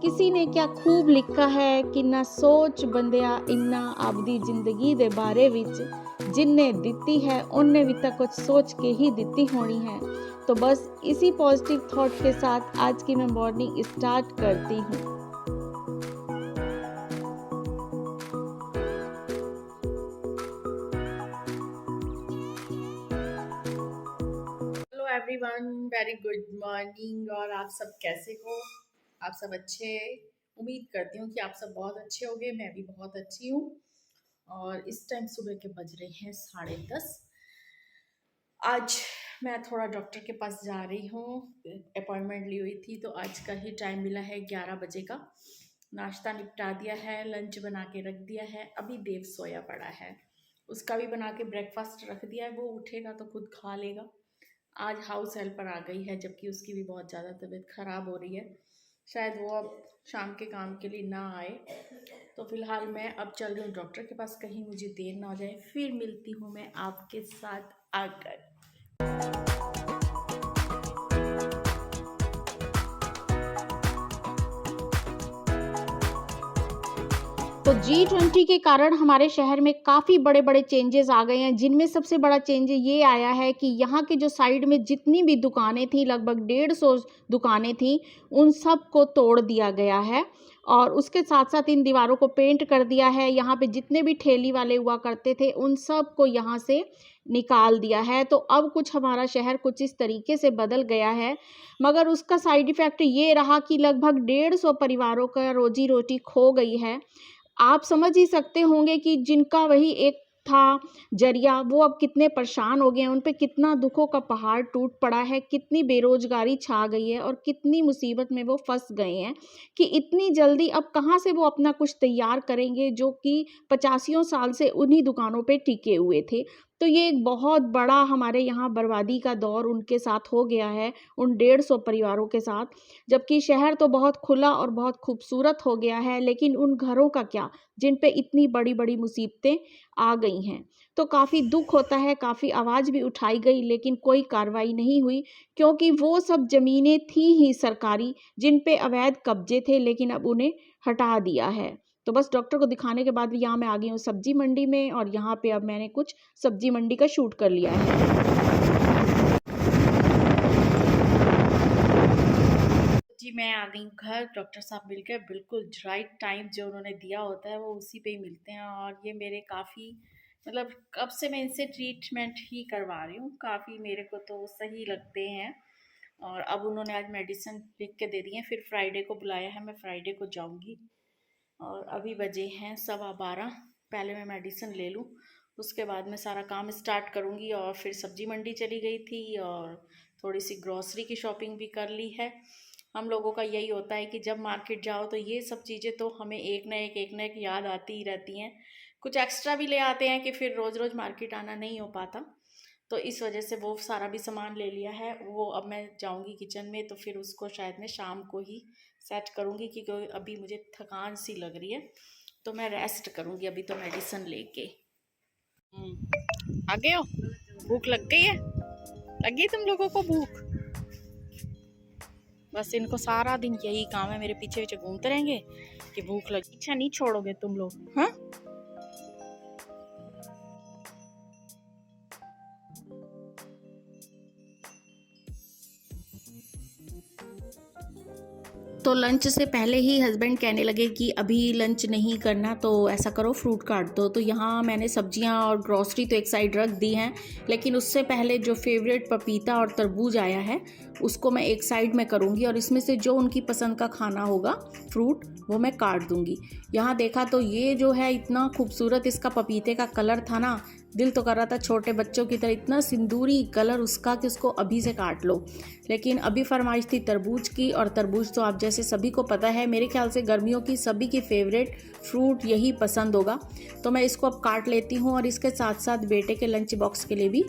किसी ने क्या खूब लिखा है कि ना सोच बंदिया इन्ना आपदी जिंदगी दे बारे विच जिन्ने दिती है उन्ने भी तक कुछ सोच के ही दिती होनी है। तो बस इसी पॉजिटिव थॉट के साथ आज की मैं मॉर्निंग स्टार्ट करती हूँ। Hello everyone, very good morning. और आप सब कैसे हो? आप सब अच्छे? उम्मीद करती हूँ कि आप सब बहुत अच्छे होंगे। मैं भी बहुत अच्छी हूँ। और इस टाइम सुबह के बज रहे हैं 10:30। आज मैं थोड़ा डॉक्टर के पास जा रही हूँ। अपॉइंटमेंट ली हुई थी तो आज का ही टाइम मिला है 11 बजे का। नाश्ता निपटा दिया है, लंच बना के रख दिया है। अभी देव सोया पड़ा है, उसका भी बना के ब्रेकफास्ट रख दिया है। वो उठेगा तो खुद खा लेगा। आज हाउस हेल्पर आ गई है, जबकि उसकी भी बहुत ज़्यादा तबीयत ख़राब हो रही है। शायद वो अब शाम के काम के लिए ना आए। तो फिलहाल मैं अब चल रही हूँ डॉक्टर के पास, कहीं मुझे देर ना हो जाए। फिर मिलती हूँ मैं आपके साथ आकर। तो G20 के कारण हमारे शहर में काफ़ी बड़े-बड़े चेंजेस आ गए हैं, जिनमें सबसे बड़ा चेंज ये आया है कि यहाँ की जो साइड में जितनी भी दुकानें थी, लगभग 150 दुकानें थी, उन सब को तोड़ दिया गया है और उसके साथ-साथ इन दीवारों को पेंट कर दिया है। यहाँ पे जितने भी ठेली वाले हुआ करते थे, उन सब को यहाँ से निकाल दिया है। तो अब कुछ हमारा शहर कुछ इस तरीके से बदल गया है, मगर उसका साइड इफ़ेक्ट ये रहा कि लगभग 150 परिवारों का रोज़ी-रोटी खो गई है। आप समझ ही सकते होंगे कि जिनका वही एक था ज़रिया, वो अब कितने परेशान हो गए हैं, उन पे कितना दुखों का पहाड़ टूट पड़ा है, कितनी बेरोज़गारी छा गई है और कितनी मुसीबत में वो फँस गए हैं कि इतनी जल्दी अब कहाँ से वो अपना कुछ तैयार करेंगे, जो कि 85 साल से उन्हीं दुकानों पे टिके हुए थे। तो ये एक बहुत बड़ा हमारे यहाँ बर्बादी का दौर उनके साथ हो गया है, उन 150 परिवारों के साथ। जबकि शहर तो बहुत खुला और बहुत खूबसूरत हो गया है, लेकिन उन घरों का क्या, जिन पे इतनी बड़ी-बड़ी मुसीबतें आ गई हैं। तो काफ़ी दुःख होता है, काफ़ी आवाज़ भी उठाई गई, लेकिन कोई कार्रवाई नहीं हुई, क्योंकि वो सब ज़मीनें थी ही सरकारी, जिन पे अवैध कब्जे थे, लेकिन अब उन्हें हटा दिया है। तो बस डॉक्टर को दिखाने के बाद भी यहाँ मैं आ गई हूँ सब्जी मंडी में, और यहाँ पे अब मैंने कुछ सब्जी मंडी का शूट कर लिया है। जी, मैं आ गई हूँ घर। डॉक्टर साहब मिल गए। बिल्कुल राइट टाइम जो उन्होंने दिया होता है वो उसी पे ही मिलते हैं। और ये मेरे काफ़ी मतलब कब से मैं इनसे ट्रीटमेंट ही करवा रही हूँ, काफ़ी मेरे को तो सही लगते हैं। और अब उन्होंने आज मेडिसिन लिख के दे दी है, फिर फ्राइडे को बुलाया है, मैं फ्राइडे को जाऊँगी। और अभी बजे हैं 12:15। पहले मैं मेडिसिन ले लूँ, उसके बाद मैं सारा काम स्टार्ट करूँगी। और फिर सब्जी मंडी चली गई थी और थोड़ी सी ग्रॉसरी की शॉपिंग भी कर ली है। हम लोगों का यही होता है कि जब मार्केट जाओ तो ये सब चीज़ें तो हमें एक ना एक याद आती ही रहती हैं। कुछ एक्स्ट्रा भी ले आते हैं कि फिर रोज़ रोज़ मार्केट आना नहीं हो पाता। तो इस वजह से वो सारा भी सामान ले लिया है। वो अब मैं जाऊंगी किचन में, तो फिर उसको शायद मैं शाम को ही सेट करूंगी, क्योंकि अभी मुझे थकान सी लग रही है, तो मैं रेस्ट करूंगी अभी तो मेडिसिन लेके। आ गए हो? भूख लग गई है? लगी तुम लोगों को भूख? बस इनको सारा दिन यही काम है, मेरे पीछे पीछे घूमते रहेंगे कि भूख लगी। पीछा नहीं छोड़ोगे तुम लोग? हाँ, तो लंच से पहले ही हस्बैंड कहने लगे कि अभी लंच नहीं करना, तो ऐसा करो फ्रूट काट दो। तो यहाँ मैंने सब्जियाँ और ग्रॉसरी तो एक साइड रख दी हैं, लेकिन उससे पहले जो फेवरेट पपीता और तरबूज आया है उसको मैं एक साइड में करूँगी, और इसमें से जो उनकी पसंद का खाना होगा फ्रूट वो मैं काट दूँगी। यहाँ देखा तो ये जो है इतना खूबसूरत इसका पपीते का कलर था ना, दिल तो कर रहा था छोटे बच्चों की तरह, इतना सिंदूरी कलर उसका कि उसको अभी से काट लो। लेकिन अभी फरमाइश थी तरबूज की, और तरबूज तो आप जैसे सभी को पता है, मेरे ख्याल से गर्मियों की सभी की फेवरेट फ्रूट यही पसंद होगा। तो मैं इसको अब काट लेती हूँ और इसके साथ साथ बेटे के लंच बॉक्स के लिए भी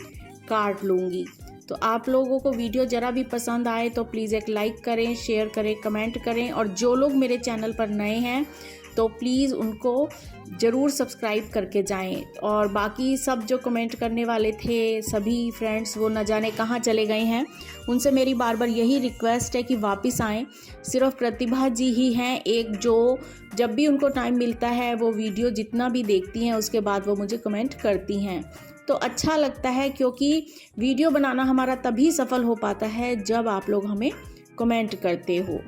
काट लूँगी। तो आप लोगों को वीडियो ज़रा भी पसंद आए तो प्लीज़ एक लाइक करें, शेयर करें, कमेंट करें। और जो लोग मेरे चैनल पर नए हैं तो प्लीज़ उनको ज़रूर सब्सक्राइब करके जाएं। और बाकी सब जो कमेंट करने वाले थे सभी फ्रेंड्स वो न जाने कहाँ चले गए हैं, उनसे मेरी बार बार यही रिक्वेस्ट है कि वापस आएँ। सिर्फ प्रतिभा जी ही हैं एक जो जब भी उनको टाइम मिलता है वो वीडियो जितना भी देखती हैं उसके बाद वो मुझे कमेंट करती हैं। तो अच्छा लगता है क्योंकि वीडियो बनाना हमारा तभी सफल हो पाता है जब आप लोग हमें कमेंट करते हो।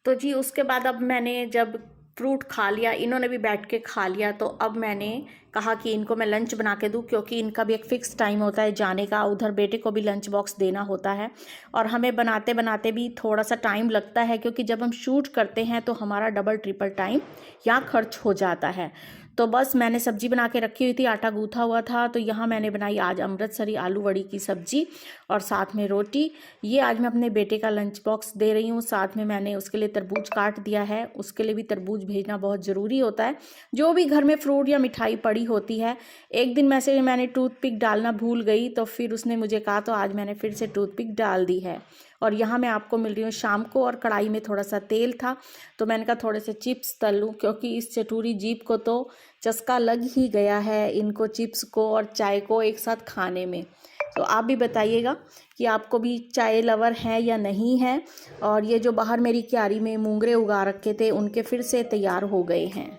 तो जी उसके बाद अब मैंने जब फ्रूट खा लिया, इन्होंने भी बैठ के खा लिया, तो अब मैंने कहा कि इनको मैं लंच बना के दूं क्योंकि इनका भी एक फ़िक्स टाइम होता है जाने का। उधर बेटे को भी लंच बॉक्स देना होता है और हमें बनाते बनाते भी थोड़ा सा टाइम लगता है क्योंकि जब हम शूट करते हैं तो हमारा डबल ट्रिपल टाइम यहाँ खर्च हो जाता है। तो बस मैंने सब्जी बना के रखी हुई थी, आटा गूँथा हुआ था, तो यहाँ मैंने बनाई आज अमृतसरी आलू वड़ी की सब्जी और साथ में रोटी। ये आज मैं अपने बेटे का लंच बॉक्स दे रही हूँ। साथ में मैंने उसके लिए तरबूज काट दिया है, उसके लिए भी तरबूज भेजना बहुत ज़रूरी होता है। जो भी घर में फ्रूट या मिठाई पड़ी होती है, एक दिन मैंने टूथपिक डालना भूल गई तो फिर उसने मुझे कहा तो आज मैंने फिर से टूथपिक डाल दी है। और यहाँ मैं आपको मिल रही हूँ शाम को और कढ़ाई में थोड़ा सा तेल था तो मैंने कहा थोड़े से चिप्स तल लूँ क्योंकि इस चटूरी जीभ को तो चस्का लग ही गया है इनको चिप्स को और चाय को एक साथ खाने में। तो आप भी बताइएगा कि आपको भी चाय लवर है या नहीं है। और ये जो बाहर मेरी क्यारी में मूंगरे उगा रखे थे उनके फिर से तैयार हो गए हैं।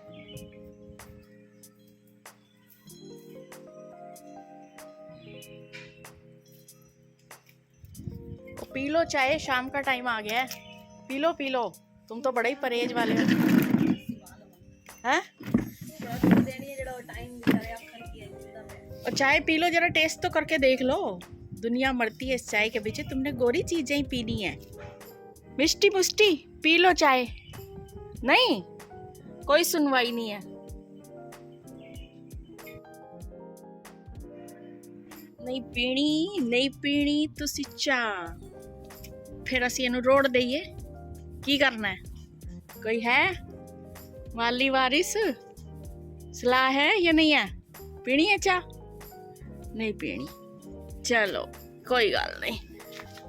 पी लो चाय, शाम का टाइम आ गया है, पी लो पी लो। तुम तो बड़े ही परहेज वाले हो हैं। और चाय पी लो, जरा टेस्ट तो करके देख लो। दुनिया मरती है इस चाय के पीछे, तुमने गोरी चीजें ही पीनी है। मिष्टी मुष्टी पी लो चाय। नहीं कोई सुनवाई नहीं है। नहीं पीनी तुसी चाह फिर असी इनू रोड़ दईए। की करना है? कोई है माली वारिस? सलाह है या नहीं है? पीनी है चाह? नहीं पीनी, चलो कोई गल नहीं,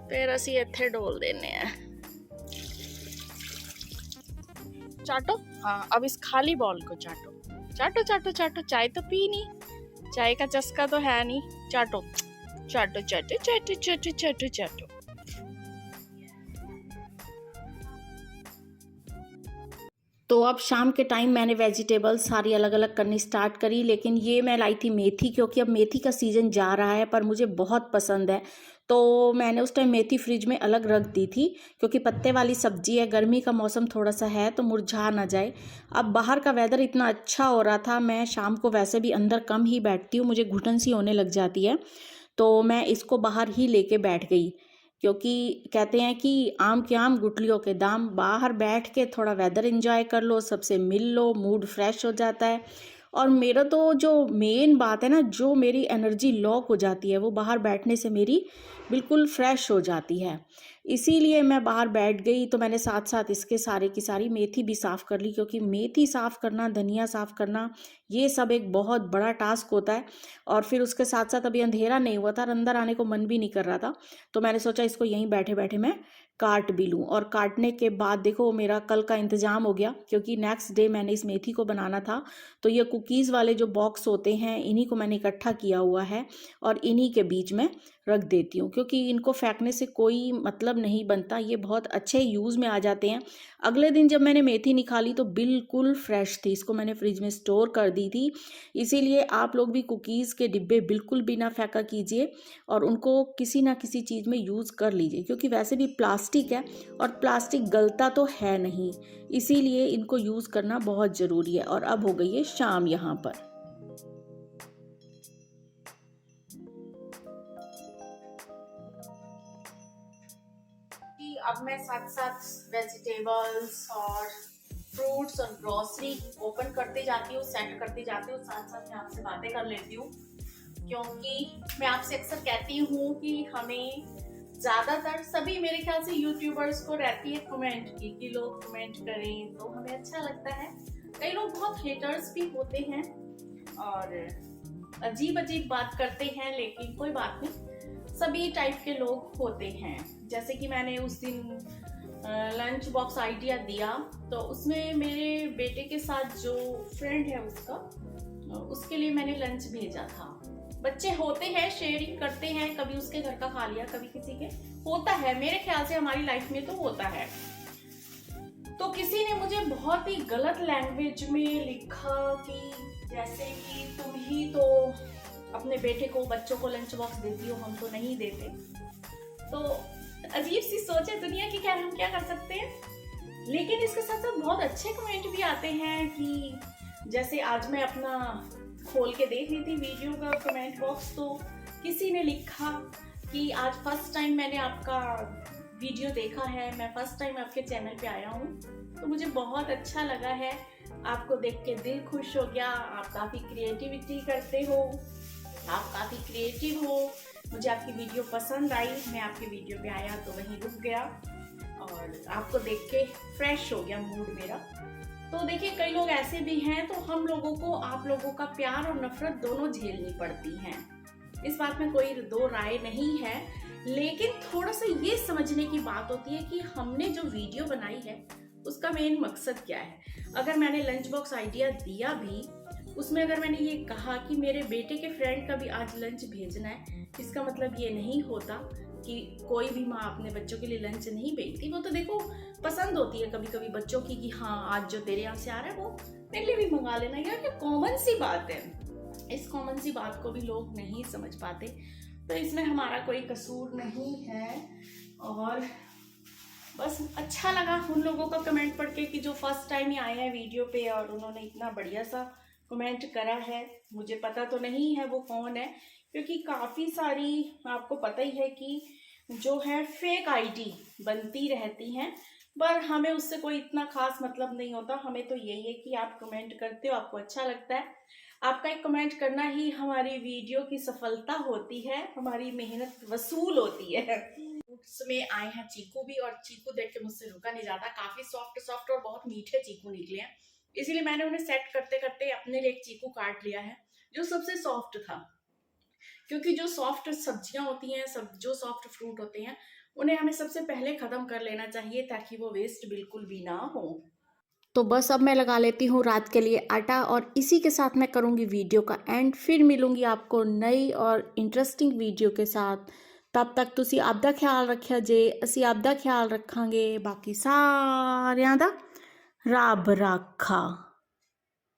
फिर असी इत्थे डोल देने हैं। चाटो, हाँ अब इस खाली बॉल को चाटो चाटो चाटो चाटो। चाय तो पी नहीं, चाय का चस्का तो है नहीं। चाटो चाटो चाटो चाटो चाटो चाटो चाटो। तो अब शाम के टाइम मैंने वेजिटेबल्स सारी अलग अलग करनी स्टार्ट करी, लेकिन ये मैं लाई थी मेथी क्योंकि अब मेथी का सीज़न जा रहा है पर मुझे बहुत पसंद है। तो मैंने उस टाइम मेथी फ्रिज में अलग रख दी थी क्योंकि पत्ते वाली सब्जी है, गर्मी का मौसम थोड़ा सा है तो मुरझा ना जाए। अब बाहर का वेदर इतना अच्छा हो रहा था, मैं शाम को वैसे भी अंदर कम ही बैठती हूँ, मुझे घुटन सी होने लग जाती है, तो मैं इसको बाहर ही लेके बैठ गई क्योंकि कहते हैं कि आम के आम गुठलियों के दाम। बाहर बैठ के थोड़ा वेदर एंजॉय कर लो, सबसे मिल लो, मूड फ्रेश हो जाता है। और मेरा तो जो मेन बात है ना, जो मेरी एनर्जी लॉक हो जाती है वो बाहर बैठने से मेरी बिल्कुल फ्रेश हो जाती है। इसीलिए मैं बाहर बैठ गई। तो मैंने साथ साथ इसके सारे की सारी मेथी भी साफ़ कर ली क्योंकि मेथी साफ़ करना, धनिया साफ़ करना, ये सब एक बहुत बड़ा टास्क होता है। और फिर उसके साथ साथ अभी अंधेरा नहीं हुआ था और अंदर आने को मन भी नहीं कर रहा था, तो मैंने सोचा इसको यहीं बैठे बैठे मैं काट भी लूँ। और काटने के बाद देखो मेरा कल का इंतज़ाम हो गया क्योंकि नेक्स्ट डे मैंने इस मेथी को बनाना था। तो ये कुकीज़ वाले जो बॉक्स होते हैं इन्हीं को मैंने इकट्ठा किया हुआ है और इन्हीं के बीच में रख देती हूँ क्योंकि इनको फेंकने से कोई मतलब नहीं बनता, ये बहुत अच्छे यूज़ में आ जाते हैं। अगले दिन जब मैंने मेथी निकाली तो बिल्कुल फ्रेश थी, इसको मैंने फ्रिज में स्टोर कर दी थी। इसीलिए आप लोग भी कुकीज़ के डिब्बे बिल्कुल भी ना फेंका कीजिए और उनको किसी ना किसी चीज़ में यूज़ कर लीजिए क्योंकि वैसे भी प्लास्टिक है और प्लास्टिक गलता तो है नहीं, इसीलिए इनको यूज़ करना बहुत ज़रूरी है। और अब हो गई है शाम यहाँ पर। अब मैं साथ साथ वेजिटेबल्स और फ्रूट्स और ग्रोसरी ओपन करते जाती हूँ, सेट करते जाती हूँ, साथ साथ मैं आपसे बातें कर लेती हूँ क्योंकि मैं आपसे अक्सर कहती हूँ कि हमें ज़्यादातर सभी मेरे ख्याल से यूट्यूबर्स को रहती है कमेंट की कि लोग कमेंट करें, तो हमें अच्छा लगता है। कई लोग बहुत हेटर्स भी होते हैं और अजीब अजीब बात करते हैं, लेकिन कोई बात नहीं, सभी टाइप के लोग होते हैं। जैसे कि मैंने उस दिन लंच बॉक्स आइडिया दिया, तो उसमें मेरे बेटे के साथ जो फ्रेंड है उसके लिए मैंने लंच भेजा था। बच्चे होते हैं, शेयरिंग करते हैं, कभी उसके घर का खा लिया, कभी किसी के, होता है, मेरे ख्याल से हमारी लाइफ में तो होता है। तो किसी ने मुझे बहुत ही गलत लैंग्वेज में लिखा कि जैसे कि तुम ही तो अपने बेटे को, बच्चों को लंच बॉक्स देती हो, हम तो नहीं देते। तो अजीब सी सोच है दुनिया की, खैर हम क्या कर सकते हैं। लेकिन इसके साथ साथ बहुत अच्छे कमेंट भी आते हैं कि जैसे आज मैं अपना खोल के देख रही थी वीडियो का कमेंट बॉक्स, तो किसी ने लिखा कि आज फर्स्ट टाइम मैंने आपका वीडियो देखा है, मैं फर्स्ट टाइम आपके चैनल पे आया हूँ, तो मुझे बहुत अच्छा लगा है, आपको देख के दिल खुश हो गया, आप काफ़ी क्रिएटिविटी करते हो, आप काफ़ी क्रिएटिव हो, मुझे आपकी वीडियो पसंद आई, मैं आपके वीडियो पे आया तो वहीं रुक गया और आपको देख के फ्रेश हो गया मूड मेरा। तो देखिए कई लोग ऐसे भी हैं, तो हम लोगों को आप लोगों का प्यार और नफरत दोनों झेलनी पड़ती हैं, इस बात में कोई दो राय नहीं है। लेकिन थोड़ा सा ये समझने की बात होती है कि हमने जो वीडियो बनाई है उसका मेन मकसद क्या है। अगर मैंने लंच बॉक्स आइडिया दिया भी, उसमें अगर मैंने ये कहा कि मेरे बेटे के फ्रेंड का भी आज लंच भेजना है, इसका मतलब ये नहीं होता कि कोई भी माँ अपने बच्चों के लिए लंच नहीं भेजती। वो तो देखो पसंद होती है कभी कभी बच्चों की कि हाँ आज जो तेरे यहाँ से आ रहा है वो मेरे लिए भी मंगा लेना, यार ये कॉमन सी बात है। इस कॉमन सी बात को भी लोग नहीं समझ पाते, तो इसमें हमारा कोई कसूर नहीं है। और बस अच्छा लगा उन लोगों का कमेंट पढ़ के कि जो फर्स्ट टाइम ही आए हैं वीडियो पे और उन्होंने इतना बढ़िया सा कमेंट करा है। मुझे पता तो नहीं है वो कौन है, क्योंकि काफ़ी सारी आपको पता ही है कि जो है फेक आईडी बनती रहती हैं, पर हमें उससे कोई इतना खास मतलब नहीं होता। हमें तो यही है कि आप कमेंट करते हो, आपको अच्छा लगता है, आपका एक कमेंट करना ही हमारी वीडियो की सफलता होती है, हमारी मेहनत वसूल होती है। फ्रूट्स में आए हैं चीकू भी, और चीकू देख के मुझसे रुका नहीं जाता, काफ़ी सॉफ्ट सॉफ्ट और बहुत मीठे चीकू निकले हैं, इसीलिए मैंने उन्हें सेट करते करते अपने लिए एक चीकू काट लिया है जो सबसे सॉफ्ट था। क्योंकि जो सॉफ्ट सब्जियां होती हैं, सब जो सॉफ्ट फ्रूट होते हैं, उन्हें हमें सबसे पहले ख़त्म कर लेना चाहिए ताकि वो वेस्ट बिल्कुल भी ना हो। तो बस अब मैं लगा लेती हूँ रात के लिए आटा, और इसी के साथ मैं करूँगी वीडियो का एंड। फिर मिलूँगी आपको नई और इंटरेस्टिंग वीडियो के साथ। तब तक तुसी आपदा ख्याल रखिया जे, असी आपदा ख्याल रखांगे, बाकी सारियां दा रब राखा।